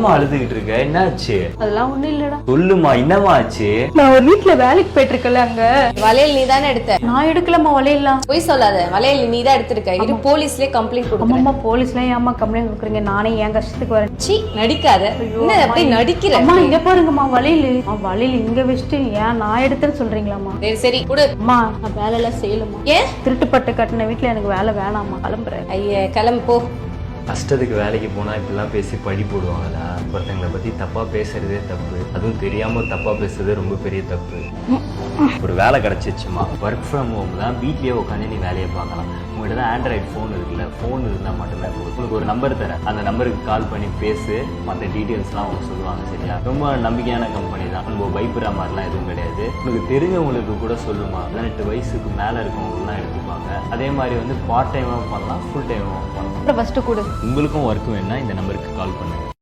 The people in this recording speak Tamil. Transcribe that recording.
ஏமா அழுதுகிட்டு இருக்க? என்னாச்சு? அதெல்லாம் ஒண்ணும் இல்லடா. சொல்லுமா, என்னமா ஆச்சு? நான் ஒரு வீட்டுல வேலைக்கு போயிட்டு இருக்கல, அங்க வளையல் நீ தானே எடுத்த? நான் எடுக்கலம்மா வளையலாம். போய் சொல்லாத, வளையல் நீ தான் எடுத்திருக்க. இரு போலீஸ்லயே கம்ப்ளைண்ட் கொடுங்க. அம்மா போலீஸ்ல ஏமா கம்ப்ளைண்ட் கொடுக்குறீங்க? நானே என் கஷ்டத்துக்கு வரேன். சீ, நடிக்காத. என்ன அப்படியே நடிக்கிற? அம்மா இங்க பாருங்கம்மா வளையல் இங்க வச்சுட்டு ஏன் நான் எடுத்தேன்னு சொல்றீங்களாம்மா? சரி சரி கொடு. அம்மா நான் வேலை எல்லாம் செய்யலம்மா. ஏன்? திருட்டுப்பட்டு கட்டின வீட்டுல எனக்கு வேலை வேணாம்மா, கிளம்புறேன். ஐய கிளம்பு போ. கஷ்டத்துக்கு வேலைக்கு போனால் இப்படிலாம் பேசி பழி போடுவாங்களா? ஒருத்தங்களை பற்றி தப்பாக பேசுறதே தப்பு, அதுவும் தெரியாமல் தப்பாக பேசுறதே ரொம்ப பெரிய தப்பு. ஒரு வேலை கிடச்சிச்சுமா, ஒர்க் ஃப்ரம் ஹோம் தான், வீட்லேயே உட்காந்து நீ வேலையை பார்க்கலாம். உங்கள்கிட்ட தான் ஆண்ட்ராய்டு ஃபோன் இருக்குல்ல, ஃபோன் இருந்தால் மட்டுமே போதும். உங்களுக்கு ஒரு நம்பர் தரேன், அந்த நம்பருக்கு கால் பண்ணி பேசு, மற்ற டீட்டெயில்ஸ்லாம் அவங்க சொல்லுவாங்க. சரியா? ரொம்ப நம்பிக்கையான கம்பெனி தான், நம்ம பயப்படுற மாதிரிலாம் எதுவும் கிடையாது. உங்களுக்கு தெரிஞ்சவங்களுக்கு கூட சொல்லுமா, 18 வயசுக்கு மேலே இருக்கவங்களுக்குலாம் எடுத்துப்பாங்க. அதே மாதிரி வந்து பார்ட் டைமாகவும் பண்ணலாம், ஃபுல் டைமாகவும் பண்ணலாம். ஃபர்ஸ்ட் கொடு. உங்களுக்கும் ஒர்க் வேணும்னா இந்த நம்பருக்கு கால் பண்ணுங்க.